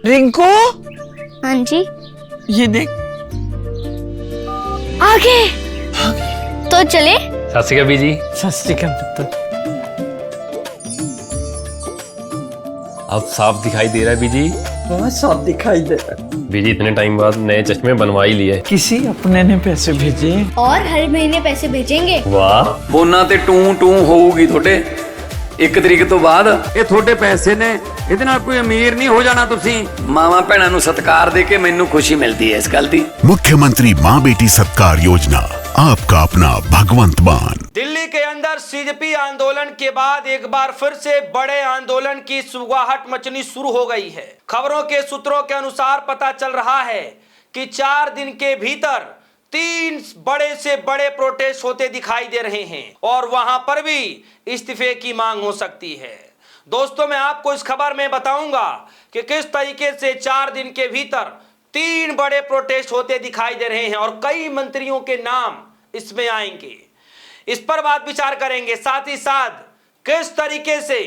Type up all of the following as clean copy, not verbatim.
रिंकू, हाँ जी। ये देख। आगे तो चले। सत श्री अकाल बीजी। सत श्री अकाल पुत्र। अब साफ दिखाई दे रहा है बीजी। बहुत साफ दिखाई दे रहा है। बीजी इतने टाइम बाद नए चश्मे बनवा ही लिए। किसी अपने ने पैसे भेजे और हर महीने पैसे भेजेंगे। वाह। ਫੋਨਾਂ ਤੇ ਟੂ ਟੂ ਹੋਊਗੀ ਤੁਹਾਡੇ 1 ਤਰੀਕ ਤੋਂ ਬਾਅਦ। ਇਹ ਤੁਹਾਡੇ ਪੈਸੇ ਨੇ, ਇਹਦੇ ਨਾਲ ਕੋਈ ਅਮੀਰ ਨਹੀਂ ਹੋ ਜਾਣਾ ਤੁਸੀਂ। ਮਾਵਾਂ ਭੈਣਾਂ ਨੂੰ ਸਤਿਕਾਰ ਦੇ ਕੇ ਮੈਨੂੰ ਖੁਸ਼ੀ ਮਿਲਦੀ ਹੈ ਇਸ ਗੱਲ ਦੀ। मुख्यमंत्री माँ बेटी सत्कार योजना, आपका अपना भगवंत मान। दिल्ली के अंदर सीजेपी आंदोलन के बाद एक बार फिर से बड़े आंदोलन की सुगबुगाहट मचनी शुरू हो गई है। खबरों के सूत्रों के अनुसार पता चल रहा है कि 4 दिन के भीतर 3 बड़े से बड़े प्रोटेस्ट होते दिखाई दे रहे हैं और वहां पर भी इस्तीफे की मांग हो सकती है। दोस्तों, मैं आपको इस खबर में बताऊंगा कि किस तरीके से 4 दिन के भीतर 3 बड़े प्रोटेस्ट होते दिखाई दे रहे हैं और कई मंत्रियों के नाम इसमें आएंगे। इस पर बात विचार करेंगे। साथ ही साथ किस तरीके से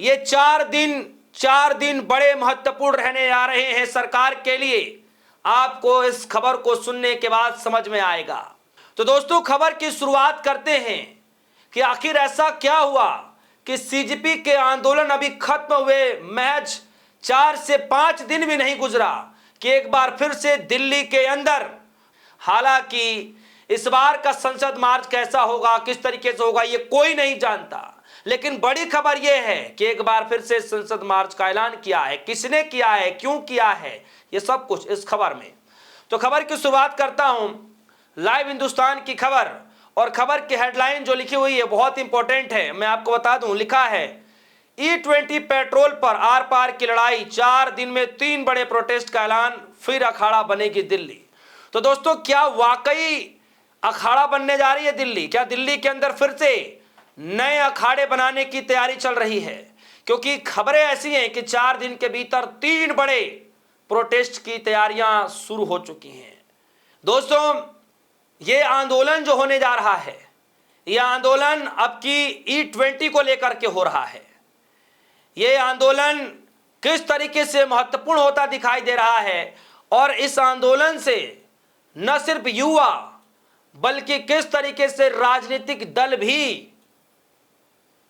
ये 4 दिन बड़े महत्वपूर्ण रहने जा रहे हैं सरकार के लिए, आपको इस खबर को सुनने के बाद समझ में आएगा। तो दोस्तों, खबर की शुरुआत करते हैं कि आखिर ऐसा क्या हुआ कि सीजेपी के आंदोलन अभी खत्म हुए महज 4 से 5 दिन भी नहीं गुजरा कि एक बार फिर से दिल्ली के अंदर, हालांकि इस बार का संसद मार्च कैसा होगा, किस तरीके से होगा, ये कोई नहीं जानता, लेकिन बड़ी खबर यह है कि एक बार फिर से संसद मार्च का ऐलान किया है। किसने किया है, क्यों किया है, ये सब कुछ इस खबर में। तो खबर की शुरुआत करता हूं लाइव हिंदुस्तान की खबर, और खबर की हेडलाइन जो लिखी हुई है बहुत इंपॉर्टेंट है। मैं आपको बता दूं, लिखा है E20 पेट्रोल पर आर पार की लड़ाई, 4 दिन में 3 बड़े प्रोटेस्ट का ऐलान, फिर अखाड़ा बनेगी दिल्ली। तो दोस्तों, क्या वाकई अखाड़ा बनने जा रही है दिल्ली? क्या दिल्ली के अंदर फिर से नए अखाड़े बनाने की तैयारी चल रही है? क्योंकि खबरें ऐसी हैं कि 4 दिन के भीतर 3 बड़े प्रोटेस्ट की तैयारियां शुरू हो चुकी हैं। दोस्तों, ये आंदोलन जो होने जा रहा है, यह आंदोलन अब की E20 को लेकर के हो रहा है। यह आंदोलन किस तरीके से महत्वपूर्ण होता दिखाई दे रहा है, और इस आंदोलन से न सिर्फ युवा बल्कि किस तरीके से राजनीतिक दल भी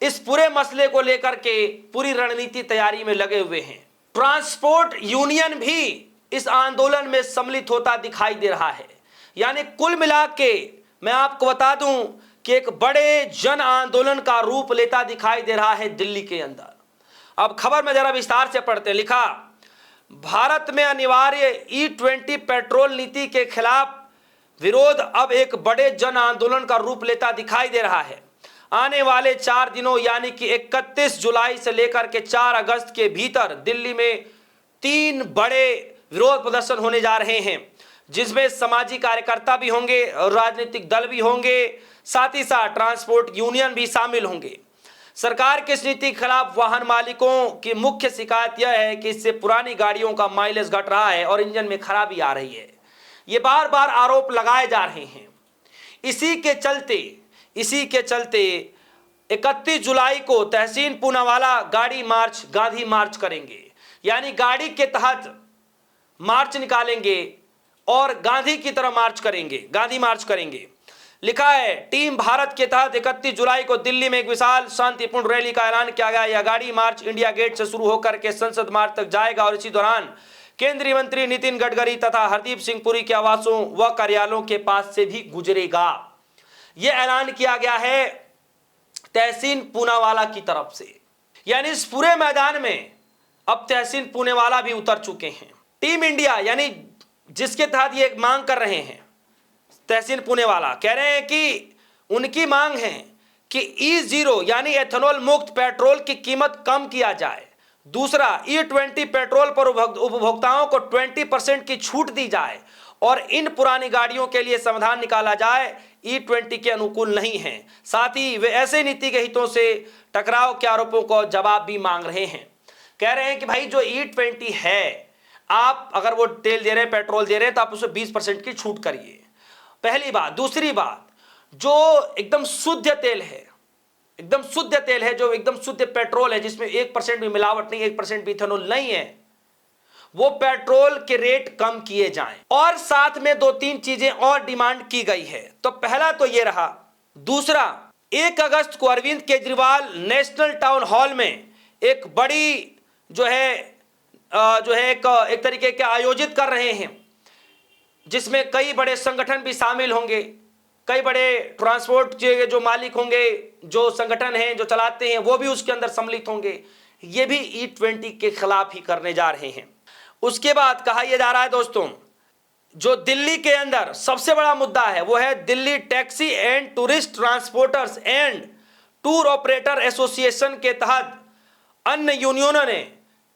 इस पूरे मसले को लेकर के पूरी रणनीति तैयारी में लगे हुए हैं। ट्रांसपोर्ट यूनियन भी इस आंदोलन में सम्मिलित होता दिखाई दे रहा है। यानी कुल मिला के मैं आपको बता दूं कि एक बड़े जन आंदोलन का रूप लेता दिखाई दे रहा है दिल्ली के अंदर। अब खबर में जरा विस्तार से पढ़ते हैं। लिखा, भारत में अनिवार्य E20 पेट्रोल नीति के खिलाफ विरोध अब एक बड़े जन आंदोलन का रूप लेता दिखाई दे रहा है। आने वाले 4 दिनों यानी कि 31 जुलाई से लेकर के 4 अगस्त के भीतर दिल्ली में 3 बड़े विरोध प्रदर्शन होने जा रहे हैं, जिसमें सामाजिक कार्यकर्ता भी होंगे और राजनीतिक दल भी होंगे, साथ ही साथ ट्रांसपोर्ट यूनियन भी शामिल होंगे। सरकार की इस नीति के खिलाफ वाहन मालिकों की मुख्य शिकायत यह है कि इससे पुरानी गाड़ियों का माइलेज घट रहा है और इंजन में खराबी आ रही है। ये बार बार आरोप लगाए जा रहे हैं। इसी के चलते 31 जुलाई को तहसीन पूनावाला गाड़ी मार्च, गांधी मार्च करेंगे। यानी गाड़ी के तहत मार्च निकालेंगे और गांधी की तरह मार्च करेंगे, गांधी मार्च करेंगे। लिखा है, टीम भारत के तहत 31 जुलाई को दिल्ली में एक विशाल शांतिपूर्ण रैली का ऐलान किया गया। यह गाड़ी मार्च इंडिया गेट से शुरू होकर के संसद मार्च तक जाएगा और इसी दौरान केंद्रीय मंत्री नितिन गडकरी तथा हरदीप सिंह पुरी के आवासों व कार्यालयों के पास से भी गुजरेगा। यह ऐलान किया गया है तहसीन पूनावाला की तरफ से। यानी इस पूरे मैदान में अब तहसीन पूनावाला भी उतर चुके हैं। टीम इंडिया यानी जिसके तहत ये एक मांग कर रहे हैं, तहसीन पूनावाला कह रहे हैं कि उनकी मांग है कि E0 यानी एथेनॉल मुक्त पेट्रोल की कीमत कम किया जाए। दूसरा, E20 पेट्रोल पर उपभोक्ताओं को 20% की छूट दी जाए और इन पुरानी गाड़ियों के लिए समाधान निकाला जाए। E20 के अनुकूल नहीं है। साथ ही वे ऐसे नीति के हितों से टकराव के आरोपों को जवाब भी मांग रहे हैं। कह रहे हैं कि भाई जो E20 है, आप अगर वो तेल दे रहे हैं, पेट्रोल दे रहे हैं, तो आप उसे 20% की छूट करिए, पहली बात। दूसरी बात, जो एकदम शुद्ध तेल है, एकदम शुद्ध तेल है, जो एकदम शुद्ध पेट्रोल है, जिसमें 1% भी मिलावट नहीं, 1% भी इथेनॉल नहीं है, वो पेट्रोल के रेट कम किए जाएं और साथ में 2-3 चीजें और डिमांड की गई है। तो पहला तो ये रहा। दूसरा, 1 अगस्त को Arvind Kejriwal national town hall में एक बड़ी जो है एक तरीके के आयोजित कर रहे हैं, जिसमें कई बड़े संगठन भी शामिल होंगे, कई बड़े ट्रांसपोर्ट के जो मालिक होंगे, जो संगठन हैं जो चलाते हैं, वो भी उसके अंदर सम्मिलित होंगे। ये भी E20 के खिलाफ ही करने जा रहे हैं। उसके बाद कहा यह जा रहा है दोस्तों, जो दिल्ली के अंदर सबसे बड़ा मुद्दा है वो है Delhi taxi and tourist transporters and tour operator association के तहत अन्य यूनियनों ने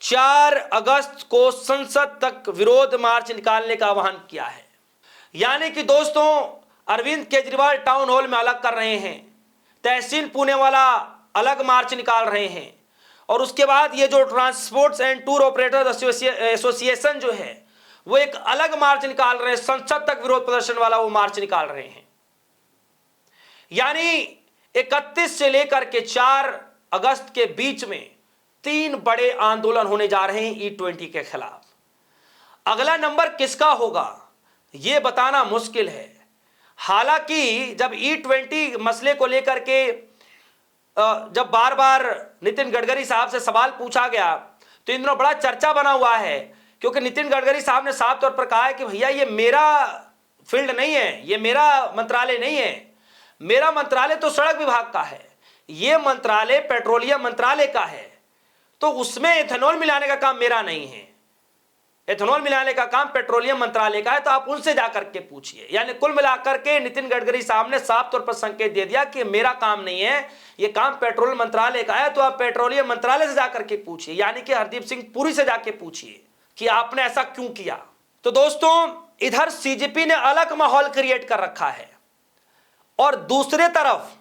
4 अगस्त को संसद तक विरोध मार्च निकालने का आह्वान किया है। यानी कि दोस्तों, अरविंद केजरीवाल टाउन हॉल में अलग कर रहे हैं, तहसील पुणे वाला अलग मार्च निकाल रहे हैं, और उसके बाद ये जो transports and tour operators association जो है वो एक अलग मार्च निकाल रहे हैं, संसद तक विरोध प्रदर्शन वाला वो मार्च निकाल रहे हैं। यानी 31 से लेकर के 4 अगस्त के बीच में 3 बड़े आंदोलन होने जा रहे हैं E20 के खिलाफ। अगला नंबर किसका होगा यह बताना मुश्किल है। हालांकि जब E20 मसले को लेकर के जब बार बार नितिन गडकरी साहब से सवाल पूछा गया तो इन दिनों बड़ा चर्चा बना हुआ है, क्योंकि नितिन गडकरी साहब ने साफ तौर पर कहा है कि भैया ये मेरा फील्ड नहीं है, ये मेरा मंत्रालय नहीं है, मेरा मंत्रालय तो सड़क विभाग का है, ये मंत्रालय पेट्रोलियम मंत्रालय का है, तो उसमें एथेनॉल मिलाने का काम मेरा नहीं है, एथेनॉल मिलाने का काम पेट्रोलियम मंत्रालय का है, तो आप उनसे जाकर के पूछिए। यानी कुल मिलाकर के नितिन गडकरी साहब ने साफ तौर पर संकेत दे दिया कि मेरा काम नहीं है, ये काम पेट्रोल मंत्रालय का है, तो आप पेट्रोलियम मंत्रालय से जाकर के पूछिए, यानी कि हरदीप सिंह पुरी से जाके पूछिए कि आपने ऐसा क्यों किया। तो दोस्तों, इधर सीजेपी ने अलग माहौल क्रिएट कर रखा है और दूसरे तरफ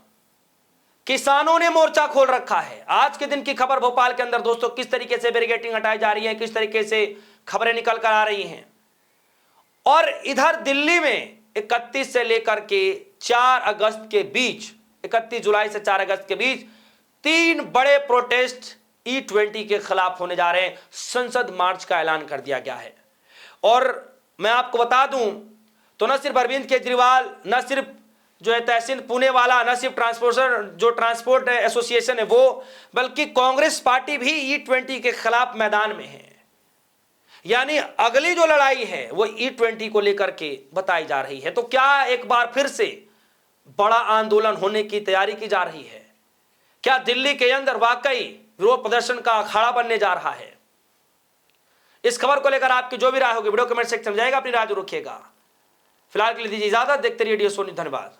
किसानों ने मोर्चा खोल रखा है। आज के दिन की खबर भोपाल के अंदर दोस्तों, किस तरीके से बैरिकेडिंग हटाई जा रही है, किस तरीके से खबरें निकल कर आ रही हैं। और इधर दिल्ली में 31 से लेकर के 4 अगस्त के बीच, 31 जुलाई से 4 अगस्त के बीच 3 बड़े प्रोटेस्ट E20 के खिलाफ होने जा रहे हैं। संसद मार्च का ऐलान कर दिया गया है। और मैं आपको बता दूं तो न सिर्फ अरविंद केजरीवाल, न सिर्फ जो है तहसील पुणे वाला, न सिर्फ ट्रांसपोर्ट एसोसिएशन है वो, बल्कि कांग्रेस पार्टी भी E20 के खिलाफ मैदान में है। यानी अगली जो लड़ाई है वो E20 को लेकर के बताई जा रही है। तो क्या एक बार फिर से बड़ा आंदोलन होने की तैयारी की जा रही है? क्या दिल्ली के अंदर वाकई विरोध प्रदर्शन का अखाड़ा बनने जा रहा है? इस खबर को लेकर आपकी जो भी राय होगी वीडियो कमेंट सेक्शन में जाएगा, अपनी राय जरूर रखिएगा। फिलहाल के लिए दीजिए इजाजत, देखते रहिए DSO न्यूज़। धन्यवाद।